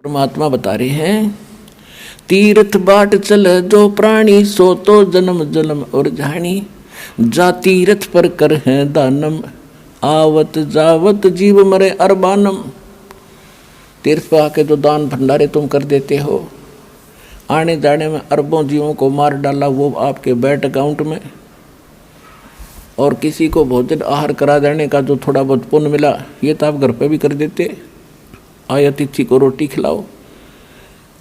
परमात्मा बता रहे हैं, तीर्थ बाट चल जो प्राणी, सो तो जन्म जन्म और जानी, जा तीर्थ पर कर है दानम, आवत जावत जीव मरे अरबानम। तीर्थ पर आके जो दान भंडारे तुम कर देते हो, आने जाने में अरबों जीवों को मार डाला, वो आपके बैंक अकाउंट में। और किसी को भोजन आहार करा देने का जो थोड़ा बहुत पुण्य मिला, ये तो आप घर पे भी कर देते। आए अतिथि को रोटी खिलाओ,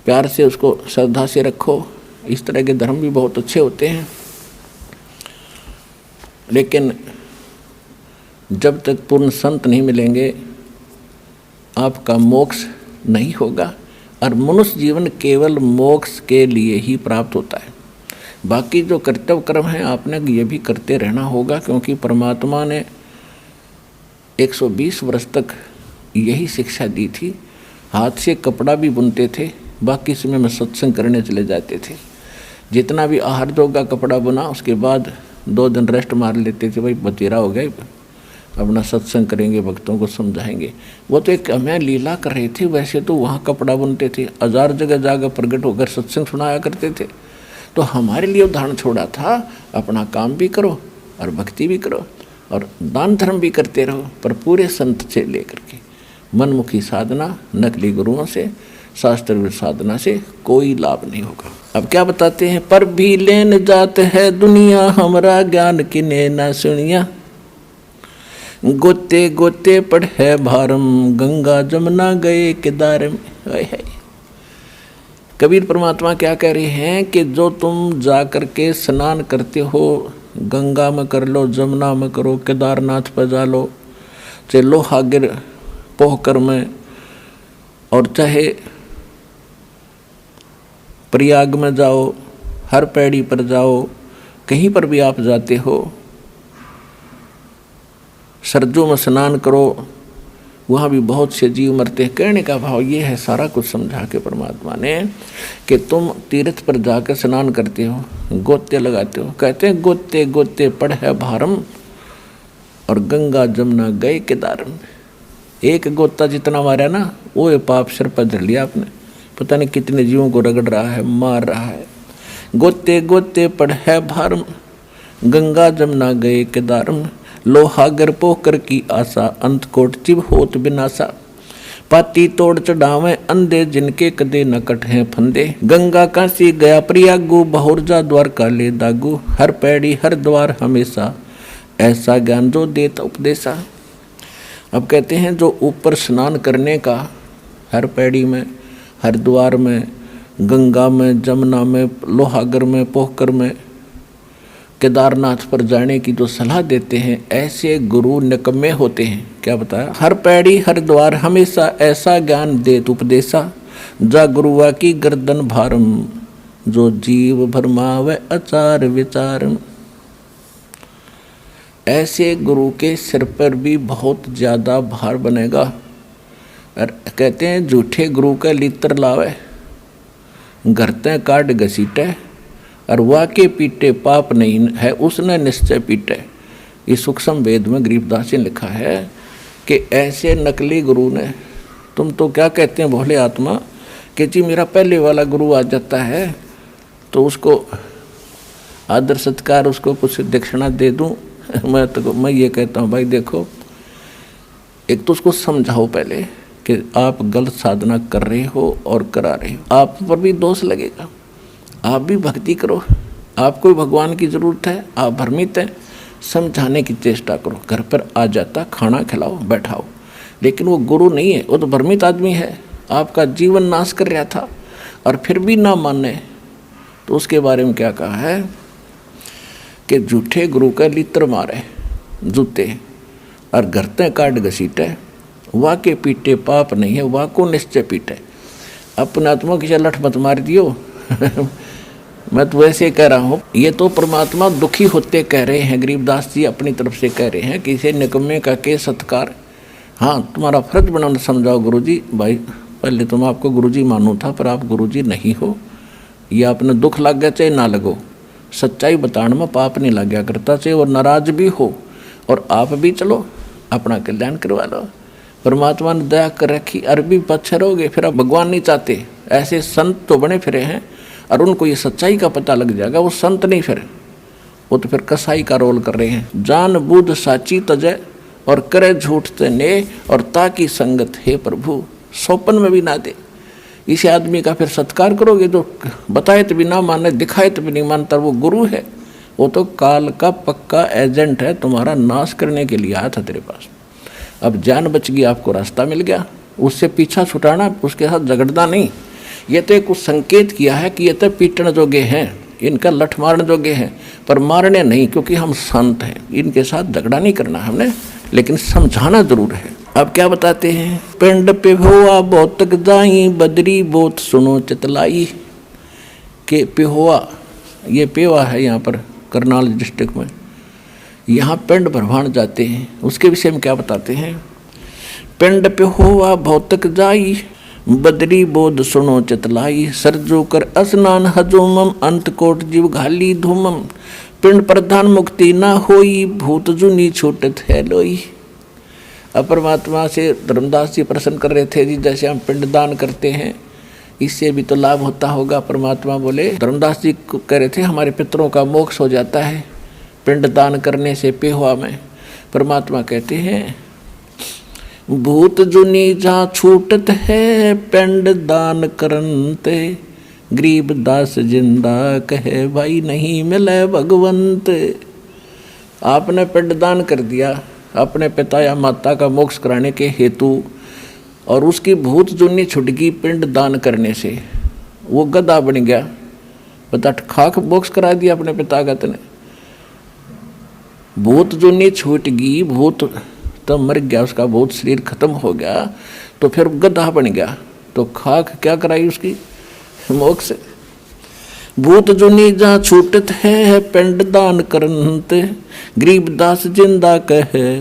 प्यार से उसको श्रद्धा से रखो। इस तरह के धर्म भी बहुत अच्छे होते हैं। लेकिन जब तक पूर्ण संत नहीं मिलेंगे, आपका मोक्ष नहीं होगा। और मनुष्य जीवन केवल मोक्ष के लिए ही प्राप्त होता है। बाकी जो कर्तव्य कर्म है, आपने ये भी करते रहना होगा, क्योंकि परमात्मा ने 120 वर्ष तक यही शिक्षा दी थी। हाथ से कपड़ा भी बुनते थे, बाकी समय में सत्संग करने चले जाते थे। जितना भी आहार जोगा कपड़ा बुना, उसके बाद 2 दिन रेस्ट मार लेते थे। भाई बतेरा हो गया, अपना सत्संग करेंगे, भक्तों को समझाएंगे। वो तो एक हमें लीला कर रहे थे। वैसे तो वहाँ कपड़ा बुनते थे, 1000 जगह जाकर प्रकट होकर सत्संग सुनाया करते थे। तो हमारे लिए उदाहरण छोड़ा था, अपना काम भी करो और भक्ति भी करो और दान धर्म भी करते रहो, पर पूरे संत से लेकर के। मनमुखी साधना, नकली गुरुओं से, शास्त्र साधना से कोई लाभ नहीं होगा। अब क्या बताते हैं, पर भी लेन जात है दुनिया, हमरा ज्ञान किने ना सुनिया, गोते गोते पढ़े भारम, गंगा जमुना गए केदार में। कबीर परमात्मा क्या कह रहे हैं कि जो तुम जा कर के स्नान करते हो, गंगा में कर लो, जमुना में करो, केदारनाथ पर जा लो, चाहे लोहागिर पोहकर में, और चाहे प्रयाग में जाओ, हर पैड़ी पर जाओ, कहीं पर भी आप जाते हो, सरजू में स्नान करो, वहाँ भी बहुत से जीव मरते हैं। कहने का भाव ये है, सारा कुछ समझा के परमात्मा ने, कि तुम तीर्थ पर जाकर स्नान करते हो, गोते लगाते हो, कहते हैं गोते गोते पढ़े भारम, और गंगा जमुना गए केदार में। एक गोता जितना मारा ना, वो पाप सिर पर धर लिया आपने। पता नहीं कितने जीवों को रगड़ रहा है, मार रहा है। गोते गोते पढ़े भारम, गंगा जमुना गए केदार में, लोहागर पोकर की आशा, अंत कोट चिव होत बिनासा, पाती तोड़ चढ़ावे अंधे, जिनके कदे न कटे फंदे, गंगा काशी गया प्रयागु, बहुरजा द्वारका ले दागु, हर पैड़ी हर द्वार हमेशा, ऐसा ज्ञान जो देता उपदेशा। अब कहते हैं जो ऊपर स्नान करने का, हर पैड़ी में, हर द्वार में, गंगा में, जमुना में, लोहागर में, पोखकर में, केदारनाथ पर जाने की जो सलाह देते हैं, ऐसे गुरु निकम्मे होते हैं। क्या बताया, हर पैड़ी हर द्वार हमेशा, ऐसा ज्ञान देत उपदेशा, जा गुरुआ की गर्दन भारम, जो जीव भरमावे आचार विचार। ऐसे गुरु के सिर पर भी बहुत ज़्यादा भार बनेगा। और कहते हैं झूठे गुरु का लित्र लावे, घरते काट घसीटे, और वाके पीटे पाप नहीं है उसने निश्चय पीटे। ये सूक्ष्म वेद में गरीबदास ने लिखा है कि ऐसे नकली गुरु ने, तुम तो क्या कहते हैं भोले आत्मा, कि जी मेरा पहले वाला गुरु आ जाता है तो उसको आदर सत्कार, उसको कुछ दक्षिणा दे दूं। मैं ये कहता हूँ, भाई देखो, एक तो उसको समझाओ पहले कि आप गलत साधना कर रहे हो और करा रहे हो, आप पर भी दोष लगेगा। आप भी भक्ति करो, आपको भगवान की ज़रूरत है, आप भ्रमित हैं, समझाने की चेष्टा करो। घर पर आ जाता, खाना खिलाओ, बैठाओ। लेकिन वो गुरु नहीं है, वो तो भ्रमित आदमी है, आपका जीवन नाश कर रहा था, और फिर भी ना माने। तो उसके बारे में क्या कहा है कि झूठे गुरु का लित्र मारे जूते, और घरते काट घसीटे, वाके पीटे पाप नहीं है, वाको निश्चय पीटे। अपने आत्मा की लठ मत मार दियो। मैं तो वैसे कह रहा हूँ, ये तो परमात्मा दुखी होते कह रहे हैं। गरीबदास जी अपनी तरफ से कह रहे हैं कि इसे निकम्मे का के सत्कार। हाँ, तुम्हारा फर्ज बनाना समझाओ गुरुजी। भाई पहले तो मैं आपको गुरुजी मानूँ था, पर आप गुरुजी नहीं हो। ये आपने दुख लग गया चाहे ना लगो, सच्चाई बताने में पाप नहीं लग गया करता, चाहे और नाराज भी हो, और आप भी चलो अपना कल्याण करवा लो। परमात्मा ने दया कर रखी, अरबी पत्थर हो गए, फिर अब भगवान नहीं चाहते। ऐसे संत तो बने फिरे हैं और उनको ये सच्चाई का पता लग जाएगा, वो संत नहीं फिर, वो तो फिर कसाई का रोल कर रहे हैं। जान बुध साची तजय और करे झूठ ते ने, और ताकि संगत है प्रभु सौपन में भी ना दे। इस आदमी का फिर सत्कार करोगे तो बताए तो भी ना माने, दिखाए तो भी नहीं मानता, वो गुरु है, वो तो काल का पक्का एजेंट है, तुम्हारा नाश करने के लिए आया था तेरे पास। अब जान बच गई, आपको रास्ता मिल गया, उससे पीछा छुटाना, उसके साथ झगड़ना नहीं। ये तो एक संकेत किया है कि ये तो पीटने जोगे हैं, इनका लठ मारने जोगे हैं, पर मारने नहीं, क्योंकि हम संत हैं, इनके साथ झगड़ा नहीं करना हमने, लेकिन समझाना जरूर है। अब क्या बताते हैं, पिंड पे हुआ बहुतक जाई, बदरी बोत सुनो चितलाई। के पेहुआ, ये पेवा है यहाँ पर करनाल डिस्ट्रिक्ट में, यहाँ पिंड भरवान जाते हैं, उसके विषय में क्या बताते हैं। पिंड पे हुआ भौतक जाई, बदरी बोध सुनो चितलाई। सरजो कर स्नान हजूमम, अंत कोट जीव घाली धूमम। पिंड प्रधान मुक्ति ना होई, भूत जुनी छूटत है लोई। अब परमात्मा से धर्मदास जी प्रश्न कर रहे थे, जी जैसे हम पिंड दान करते हैं इससे भी तो लाभ होता होगा। परमात्मा बोले, धर्मदास जी कह रहे थे हमारे पितरों का मोक्ष हो जाता है पिंड दान करने से पेहुआ में। परमात्मा कहते हैं, भूत जुनी जहाँ छूटत है, पिंड दान करनते। गरीब दास जिंदा कहे, भाई नहीं मिले भगवंत। आपने पिंड दान कर दिया अपने पिता या माता का मोक्ष कराने के हेतु, और उसकी भूत जुनी छुट गई पिंड दान करने से, वो गधा बन गया। बता, खाक मोक्ष करा दिया अपने पिता का तने, भूत जुनी छूट गई, भूत तो मर गया, उसका भूत शरीर खत्म हो गया, तो फिर गधा बन गया, तो खाक क्या कराई उसकी मोक्ष। भूत जुनी जहाँ छूटत है, पिंड दान करनत। गरीब दास जिंदा कहे,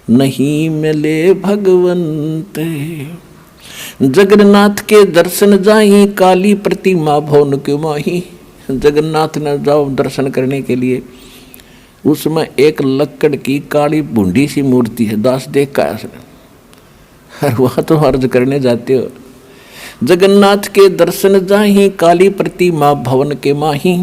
नहीं मिले भगवंत। जगन्नाथ के दर्शन जाई, काली प्रतिमा भवन के माही। जगन्नाथ ने जाओ दर्शन करने के लिए, उसमें एक लक्कड़ की काली बूंदी सी मूर्ति है, दास देख का उसने, वह तो अर्ज करने जाते हो। जगन्नाथ के दर्शन जाही, काली प्रतिमा भवन के माही।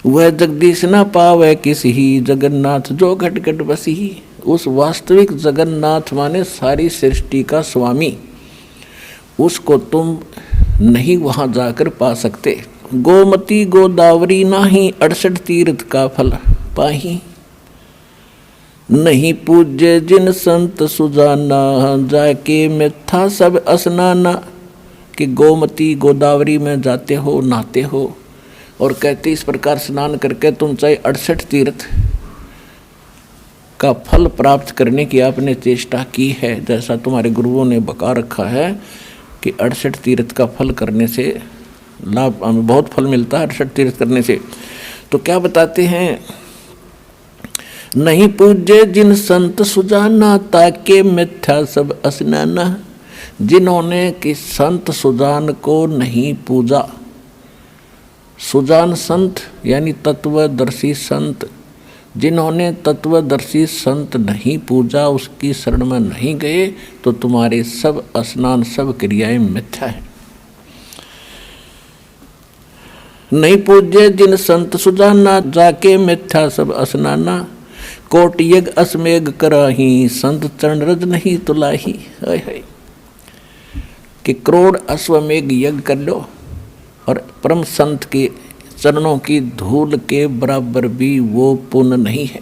वह जगदीश न पावे किसी ही, जगन्नाथ जो घट घट बसी। उस वास्तविक जगन्नाथ माने सारी सृष्टि का स्वामी, उसको तुम नहीं वहां जाकर पा सकते। गोमती गोदावरी नाही, 68 तीर्थ का फल पाही। नहीं पूज्य जिन संत सुजाना, जाके मिथ्या सब स्नाना। कि गोमती गोदावरी में जाते हो, नहाते हो, और कहते इस प्रकार स्नान करके तुम चाहे 68 तीर्थ का फल प्राप्त करने की आपने चेष्टा की है, जैसा तुम्हारे गुरुओं ने बता रखा है कि 68 तीर्थ का फल करने से लाभ, हमें बहुत फल मिलता है 68 तीर्थ करने से। तो क्या बताते हैं, नहीं पूज्य जिन संत सुजाना, ताके मिथ्या सब स्नाना। जिन्होंने कि संत सुजान को नहीं पूजा, सुजान संत यानी तत्वदर्शी संत, जिन्होंने तत्वदर्शी संत नहीं पूजा, उसकी शरण में नहीं गए, तो तुम्हारे सब स्नान सब क्रियाएं मिथ्या है। नहीं पूज्य जिन संत सुजाना, जाके मिथ्या सब स्नाना। कोट यज्ञ असमेघ कराही, संत चरण रज नहीं तुलाही। कि करोड़ अश्वमेघ यज्ञ कर लो और परम संत के चरणों की धूल के बराबर भी वो पुण्य नहीं है।